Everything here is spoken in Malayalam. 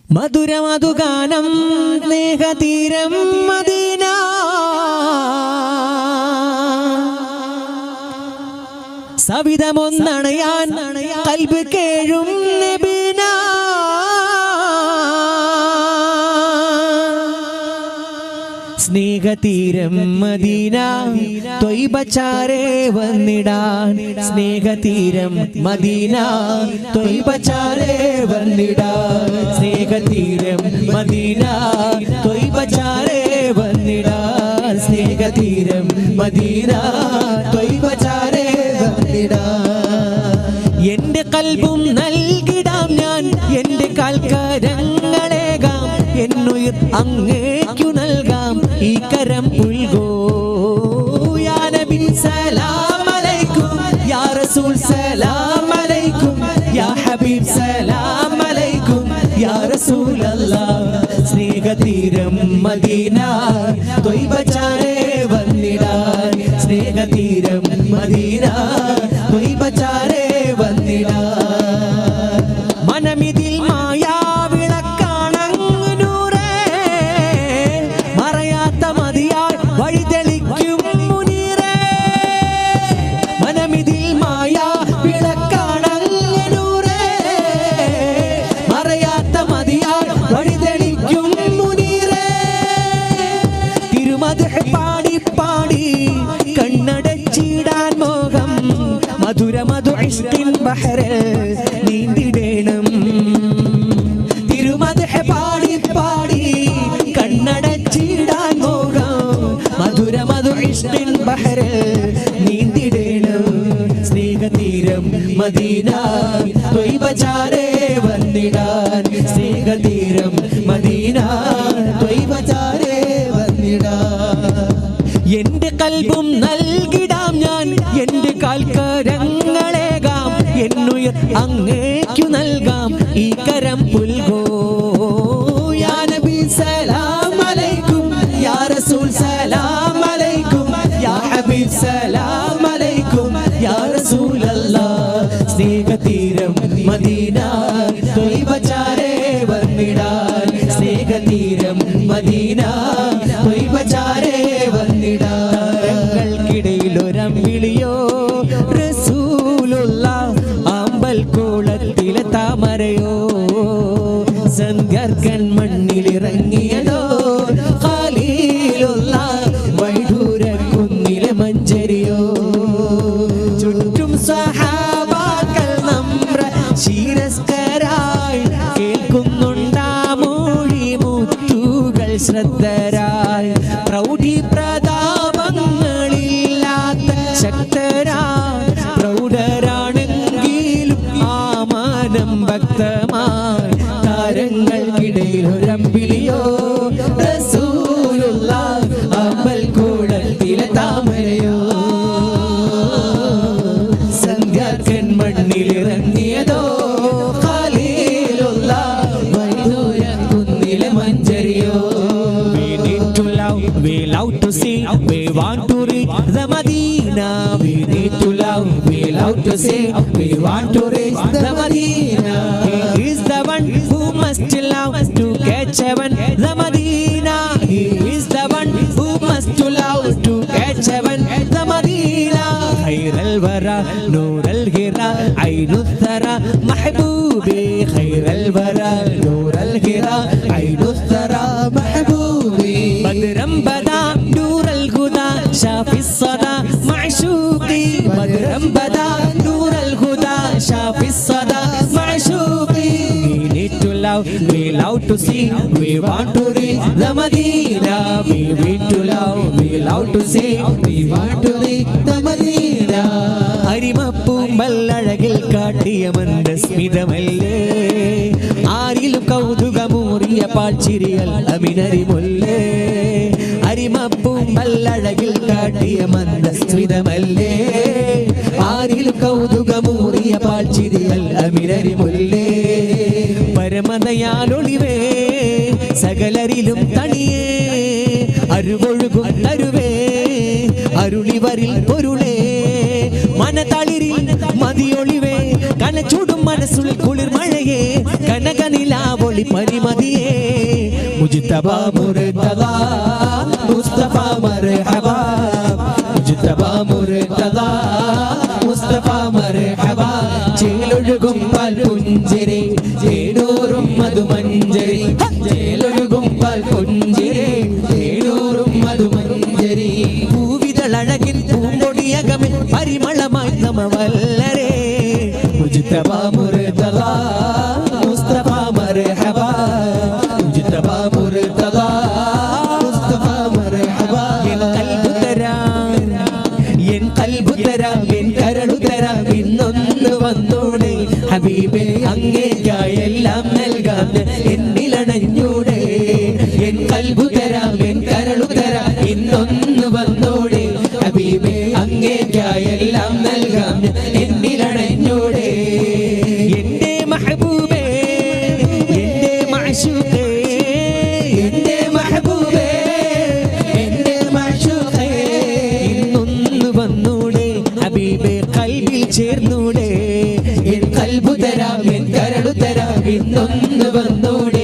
മധുരമധുഗാനം സ്നേഹതീരം മദീന സവിധമൊന്നണയാൻ കൽബ് കേഴും നബീന സ്നേഹതീരം മദീന ത്വയ്ബ ചാരേ വന്നിടാൻ സ്നേഹതീരം മദീന ത്വയ്ബ ചാരേ വന്നിടാൻ സ്നേഹതീരം മദീന ത്വയ്ബ ചാരേ വന്നിടാൻ സ്നേഹതീരം മദീന ത്വയ്ബ ചാരേ വന്നിടാൻ എന്റെ കൽബും നൽകിടാം ഞാൻ എന്റെ കാൽക്കരങ്ങളേകാം എന്നുയിർ അങ്ങേക്കു നൽകാം ഈ കരം പുൽകോ യാ നബി സലാം അലൈക്കും യാ റസൂൽ സലാം അലൈക്കും യാ ഹബീബ് സലാം അലൈക്കും യാ റസൂലല്ലാഹ് സ്നേഹതീരം മദീന ത്വയ്ബ ചാരേ വന്നിടാൻ സ്നേഹതീരം മദീന ത്വയ്ബ ചാരേ വന്നിടാൻ മനമിതിൽ മായാ വഴിതെളിക്കും മുനീറേ മനമിതിൽ മായ വിളക്കാണൂറേ മറയാത്ത മതിയാൽ വഴിതെളിക്കും മുനീറേ തിരുമദ്ഹ് പാടി പാടി കണ്ണടച്ചിടാൻ മോഹം മധുര മധു ഇഷ്കിൻ ബഹറിൽ നീന്തിടേണം തിരുമദ്ഹ് പാടി പാടി കണ്ണടച്ചിടാൻ മോഹം മധുര മധു ഇഷ്കിൻ ബഹറിൽ നീന്തിടേണം സ്നേഹതീരം മദീന ത്വയ്ബ ചാരേ വന്നിടാൻ സ്നേഹതീരം മദീന ത്വയ്ബ ചാരേ വന്നിടാൻ എന്റെ കൽബും നൽകിടാം ഞാൻ എന്റെ കാൽക്കരങ്ങളേകാം എന്നുയിർ അങ്ങേക്കു നൽകാം ഈ കരം പുൽകോ യാ നബി സലാം അലൈക്കും യാ റസൂൽ സലാം അലൈക്കും യാ ഹബീബ് സലാം അലൈക്കും യാ റസൂലല്ലാഹ് സ്നേഹതീരം മദീന ത്വയ്ബ ചാരേ വന്നിടാൻ സ്നേഹതീരം മദീന ത്വയ്ബ ചാരേ വന്നിടാൻ ഒരമ്പിളിയോ റസൂലുള്ളാഹ് ആമ്പൽ കോളത്തിലെ താമരയോ സന്ധ്യാർക്കൻ മണ്ണിലിറങ്ങിയതോ ഖലീലുള്ളാഹ് വൈഡൂരക്കുന്നിലെ മഞ്ചരിയോ ചുറ്റും സഹാബാക്കൾ നമ്ര ശിരസ്കരായി കേൾക്കുന്നുണ്ടാ മൊഴി മുത്തുകൾ ശ്രദ്ധരായി പ്രൗഢി പ്രതാപങ്ങളില്ലാത്ത ശക്തരായി പ്രൗഢരാണെങ്കിലും ആമാനം ഭക്തമായി താരങ്ങൾക്കിടയിൽ ഒരമ്പിളിയോ റസൂലുള്ളാഹ് അമ്പൽ കൂടത്തിലെ താമരയോ സന്ധ്യാർക്കൻ മണ്ണിലിറങ്ങിയതോ ഖലീലുള്ളാഹ് വൈദൂരക്കുന്നിലെ മഞ്ചരിയോ We love to see, we want to reach the Medina. We need to love, we love to see, we want to reach the Medina. He is the one who must love to catch heaven, the Medina. He is the one who must love to catch heaven, the Medina. خير الورى نور الهرى عين الثرى محبوبي خير الورى نور الهرى عين الثرى محبوبي بدرا بدا نور الهدى شافي الصدى معشوقي بدرا بدا نور الهدى شافي الصدى معشوقي we need to love we love to see we want to reach the Medina we need to love we love to see we want to reach the Medina അരിമപ്പൂമ്പല്ലഴകിൽ കാട്ടിയ മന്ദസ്മിതമല്ലേ ആരിലും കൗതുകമൂറിയ പാൽച്ചിരിയൽ അമിനരിമൊല്ലേ അരിമപ്പൂമ്പല്ലഴകിൽ കാട്ടിയ മന്ദസ്മിതമല്ലേ ആരിലും കൗതുകമൂറിയ പാൽച്ചിരിയൽ അമിനരിമൊല്ലേ പരമദയാലൊളിവേ സകലരിലും തണിയേ അരുവൊഴുകും തരുവേ അരുളിവരിൽ പൊരുളേ മനതളിരിൽ മതിയൊളിവേ കനച്ചൂടും മനസ്സുൾ കുളിർ മഴ പൂമഴയേ കനകനിലാവൊളി പരിമതിയേ മുജ്തബ മുർതദ മുസ്തഫ മർഹബ മുജ്തബ മുർതദ മുസ്തഫ മർഹബ ചേലൊഴുകും പാൽപുഞ്ചിരി ചേടൂറും മധുമഞ്ജരി ചേലൊഴുകും പാൽപുഞ്ചിരി ചേടൂറും മധുമഞ്ജരി പൂവിതളഴകിൻ പൂമ്പൊടിയകമേ പരിമളമായി നമവല്ലരേ മുജ്തബ മുർതദ മുസ്തഫ മർഹബ മുജ്തബ മുർതദ മുസ്തഫ മർഹബ എൻ കൽബു തരാം എൻ കരളു തരാം ഇന്നൊന്ന് വന്നൂടെ ഹബീബേ അങ്ങേക്കായി എല്ലാം നൽകാം എന്നിലണഞ്ഞൂടെ എൻ കൽബു തരാം എൻ കരളു തരാം ഇന്നൊന്ന് വന്നൂടെ ഹബീബേ അങ്ങേക്കായി എല്ലാം നൽകാം എന്നിലണഞ്ഞൂടെ എന്റെ മഹബൂബേ എന്റെ മഅശൂഖേ എന്റെ മഹബൂബേ എന്റെ മഅശൂഖേ ഇന്നൊന്ന് വന്നൂടെ ഹബീബേ കൽബിൽ ചേർന്നൂടെ എൻ കൽബു തരാം എൻ കരളു തരാം ഇന്നൊന്ന് വന്നൂടെ